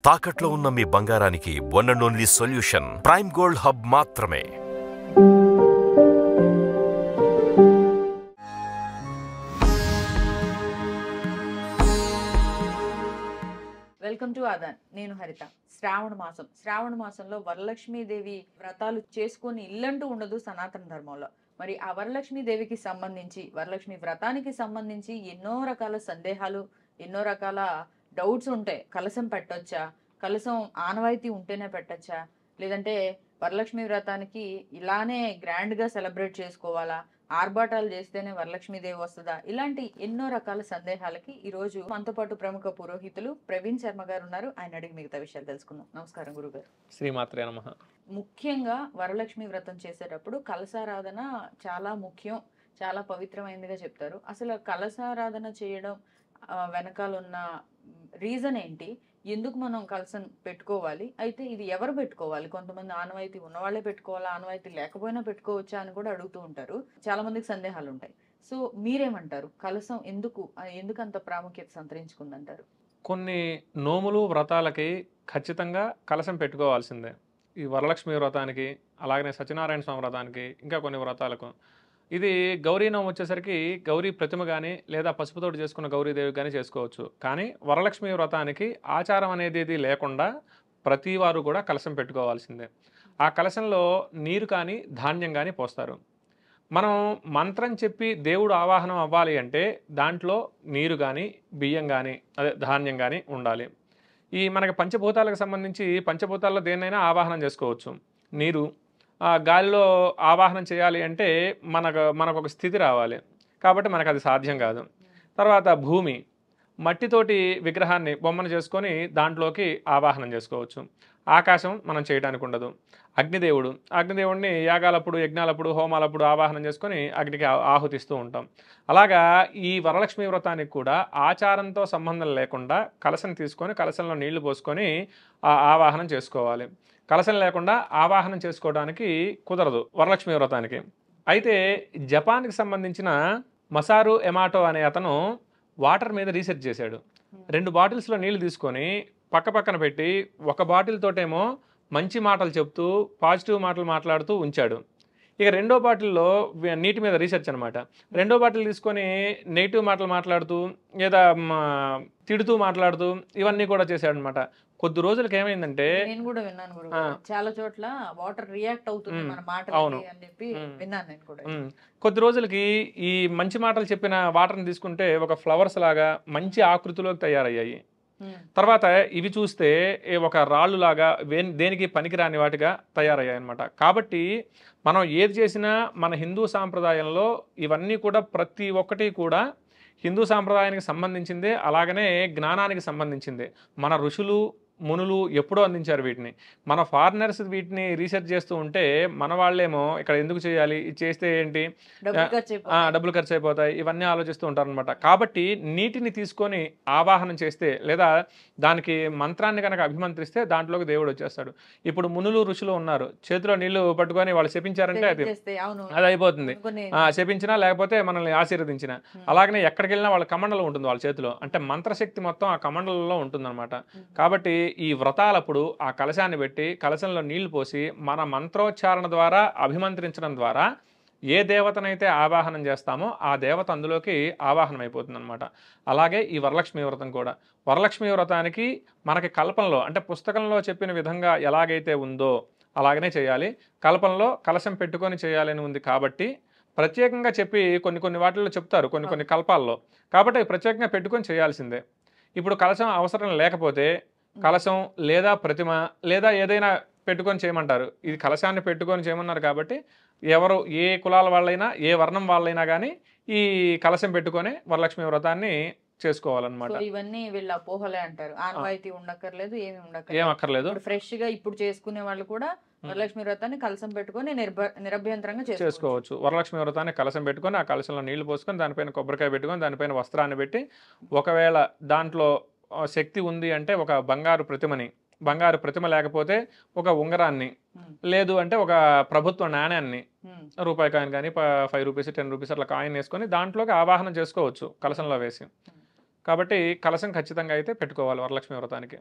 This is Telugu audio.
తాకట్లో ఉన్న మీ బంగారానికి one and only solution prime gold hub మాత్రమే. Welcome to Aadhan. నేను హరిత. శ్రావణ మాసంలో వరలక్ష్మీదేవి వ్రతాలు చేసుకొని ఇల్లంటూ ఉండదు సనాతన ధర్మంలో. మరి ఆ వరలక్ష్మీదేవికి సంబంధించి, వరలక్ష్మి వ్రతానికి సంబంధించి ఎన్నో రకాల సందేహాలు, ఎన్నో రకాల డౌట్స్ ఉంటాయి. కలశం పెట్టొచ్చా, కలశం ఆనవాయితీ ఉంటేనే పెట్టచ్చా, లేదంటే వరలక్ష్మి వ్రతానికి ఇలానే గ్రాండ్గా సెలబ్రేట్ చేసుకోవాలా, ఆర్భాటాలు చేస్తేనే వరలక్ష్మీదేవి వస్తుందా, ఇలాంటి ఎన్నో రకాల సందేహాలకి ఈరోజు మనతో పాటు ప్రముఖ పురోహితులు ప్రవీణ్ శర్మ గారు ఉన్నారు. ఆయన అడిగి మిగతా విషయాలు తెలుసుకుందాం. నమస్కారం గురుగారు. శ్రీమాత్రే నమః. ముఖ్యంగా వరలక్ష్మి వ్రతం చేసేటప్పుడు కలశారాధన చాలా ముఖ్యం, చాలా పవిత్రమైనదిగా చెప్తారు. అసలు కలశారాధన చేయడం వెనకాల ఉన్న రీజన్ ఏంటి? ఎందుకు మనం కలశం పెట్టుకోవాలి? అయితే ఇది ఎవరు పెట్టుకోవాలి? కొంతమంది ఆనవాయితీ ఉన్నవాళ్లే పెట్టుకోవాలా, ఆనవాయితీ లేకపోయినా పెట్టుకోవచ్చా అని కూడా అడుగుతూ ఉంటారు. చాలా మందికి సందేహాలు ఉంటాయి. సో మీరేమంటారు? కలశం ఎందుకంత ప్రాముఖ్యత సంతరించుకుందంటారు? కొన్ని నోములు వ్రతాలకి ఖచ్చితంగా కలశం పెట్టుకోవాల్సిందే. ఈ వరలక్ష్మి వ్రతానికి, అలాగనే సత్యనారాయణ స్వామి వ్రతానికి, ఇంకా కొన్ని వ్రతాలకు. ఇది గౌరీ నోము వచ్చేసరికి గౌరీ ప్రతిమ కానీ లేదా పసుపుతోటి చేసుకున్న గౌరీదేవి కానీ చేసుకోవచ్చు. కానీ వరలక్ష్మి వ్రతానికి ఆచారం అనేది లేకుండా ప్రతి వారు కూడా కలశం పెట్టుకోవాల్సిందే. ఆ కలశంలో నీరు కానీ ధాన్యం కానీ పోస్తారు. మనం మంత్రం చెప్పి దేవుడు ఆవాహనం అవ్వాలి అంటే దాంట్లో నీరు కానీ బియ్యం కానీ ధాన్యం కానీ ఉండాలి. ఈ మనకి పంచభూతాలకు సంబంధించి పంచభూతాల్లో దేన్నైనా ఆవాహనం చేసుకోవచ్చు. నీరు, గాలిలో ఆవాహనం చేయాలి అంటే మనకు ఒక స్థితి రావాలి, కాబట్టి మనకు అది సాధ్యం కాదు. తర్వాత భూమి, మట్టితోటి విగ్రహాన్ని బొమ్మను చేసుకొని దాంట్లోకి ఆవాహనం చేసుకోవచ్చు. ఆకాశం మనం చేయడానికి ఉండదు. అగ్నిదేవుడిని యాగాలప్పుడు, యజ్ఞాలప్పుడు, హోమాలప్పుడు ఆవాహనం చేసుకొని అగ్నికి ఆహుతిస్తూ ఉంటాం. అలాగా ఈ వరలక్ష్మి వ్రతానికి కూడా ఆచారంతో సంబంధం లేకుండా కలశం తీసుకొని కలశంలో నీళ్లు పోసుకొని ఆవాహనం చేసుకోవాలి. కలశం లేకుండా ఆవాహనం చేసుకోవడానికి కుదరదు వరలక్ష్మి వ్రతానికి. అయితే జపాన్కి సంబంధించిన మసారు ఎమాటో అనే అతను వాటర్ మీద రీసెర్చ్ చేశాడు. 2 బాటిల్స్లో నీళ్లు తీసుకొని పక్కన పెట్టి ఒక బాటిల్ తోటేమో మంచి మాటలు చెప్తూ పాజిటివ్ మాటలు మాట్లాడుతూ ఉంచాడు. ఇక 2వ బాటిల్లో నీటి మీద రీసెర్చ్ అనమాట. 2వ బాటిల్ తీసుకొని నెగిటివ్ మాటలు మాట్లాడుతూ లేదా తిడుతూ మాట్లాడుతూ ఇవన్నీ కూడా చేశాడు అనమాట. కొద్ది రోజులకి ఏమైందంటే, నేను కూడా విన్నాను గురుగారు, చాలా చోట్ల వాటర్ రియాక్ట్ అవుతుంది మన మాటలకి అని చెప్పి విన్నాను నేను కూడా. కొద్ది రోజులకి ఈ మంచి మాటలు చెప్పిన వాటర్ని తీసుకుంటే ఒక ఫ్లవర్స్ లాగా మంచి ఆకృతిలోకి తయారయ్యాయి. తర్వాత ఇవి చూస్తే ఒక రాళ్ళు లాగా దేనికి పనికిరాని వాటిగా తయారయ్యాయి అనమాట. కాబట్టి మనం ఏది చేసినా మన హిందూ సాంప్రదాయంలో ఇవన్నీ కూడా ప్రతి ఒక్కటి కూడా హిందూ సాంప్రదాయానికి సంబంధించిందే, అలాగనే జ్ఞానానికి సంబంధించిందే. మన ఋషులు మునులు ఎప్పుడో అందించారు వీటిని. మన ఫారినర్స్ వీటిని రీసెర్చ్ చేస్తూ ఉంటే మన వాళ్ళేమో ఇక్కడ ఎందుకు చేయాలి, ఇది చేస్తే ఏంటి, డబ్బులు ఖర్చు అయిపోతాయి, ఇవన్నీ ఆలోచిస్తూ ఉంటారు అనమాట. కాబట్టి నీటిని తీసుకొని ఆవాహనం చేస్తే లేదా దానికి మంత్రాన్ని కనుక అభిమంత్రిస్తే దాంట్లోకి దేవుడు వచ్చేస్తాడు. ఇప్పుడు మునులు ఋషులు ఉన్నారు, చేతిలో నీళ్లు పట్టుకొని వాళ్ళు శపించారంటే అది అయిపోతుంది. శపించినా లేకపోతే మనల్ని ఆశీర్వదించిన. అలాగనే ఎక్కడికి వెళ్ళినా వాళ్ళ కమండలం ఉంటుంది వాళ్ళ చేతిలో, అంటే మంత్రశక్తి మొత్తం ఆ కమండలంలో ఉంటుందన్నమాట. కాబట్టి ఈ వ్రతాలప్పుడు ఆ కలశాన్ని పెట్టి కలశంలో నీళ్లు పోసి మన మంత్రోచ్చారణ ద్వారా అభిమంత్రించడం ద్వారా ఏ దేవతనైతే ఆవాహనం చేస్తామో ఆ దేవత అందులోకి ఆవాహనం అయిపోతుంది అనమాట. అలాగే ఈ వరలక్ష్మి వ్రతం కూడా. వరలక్ష్మి వ్రతానికి మనకి కల్పంలో, అంటే పుస్తకంలో చెప్పిన విధంగా ఎలాగైతే ఉందో అలాగనే చేయాలి. కల్పంలో కలశం పెట్టుకొని చేయాలని ఉంది కాబట్టి ప్రత్యేకంగా చెప్పి కొన్ని వాటిల్లో చెప్తారు, కొన్ని కల్పాల్లో. కాబట్టి ప్రత్యేకంగా పెట్టుకొని చేయాల్సిందే. ఇప్పుడు కలశం అవసరం లేకపోతే కలశం లేదా ప్రతిమ లేదా ఏదైనా పెట్టుకొని చేయమంటారు. ఇది కలశాన్ని పెట్టుకొని చేయమన్నారు కాబట్టి ఎవరు ఏ కులాల వాళ్ళైనా ఏ వర్ణం వాళ్ళైనా కానీ ఈ కలశం పెట్టుకొని వరలక్ష్మి వ్రతాన్ని చేసుకోవాలన్నమాట. ఇవన్నీ వీళ్ళ అపోహలే అంటారు. ఆనవాయితీ ఉండక్కర్లేదు, ఏమి అక్కర్లేదు. ఫ్రెష్ గా ఇప్పుడు చేసుకునే వాళ్ళు కూడా వరలక్ష్మి వ్రతాన్ని కలశం పెట్టుకొని నిరభ్యంతరంగా చేసుకోవచ్చు. వరలక్ష్మి వ్రతాన్ని కలశం పెట్టుకొని ఆ కలశంలో నీళ్లు పోసుకొని దానిపైన కొబ్బరికాయ పెట్టుకొని దానిపైన వస్త్రాన్ని పెట్టి, ఒకవేళ దాంట్లో శక్తి ఉంది అంటే ఒక బంగారు ప్రతిమ లేకపోతే ఒక ఉంగరాన్ని, లేదు అంటే ఒక ప్రభుత్వ నాణ్యాన్ని, రూపాయి కాయిన్ కానీ 5 రూపీస్ 10 రూపీస్ అట్లా కాయిన్ వేసుకొని దాంట్లోకి ఆవాహనం చేసుకోవచ్చు కలశంలో వేసి. కాబట్టి కలశం ఖచ్చితంగా అయితే పెట్టుకోవాలి వరలక్ష్మి వ్రతానికి.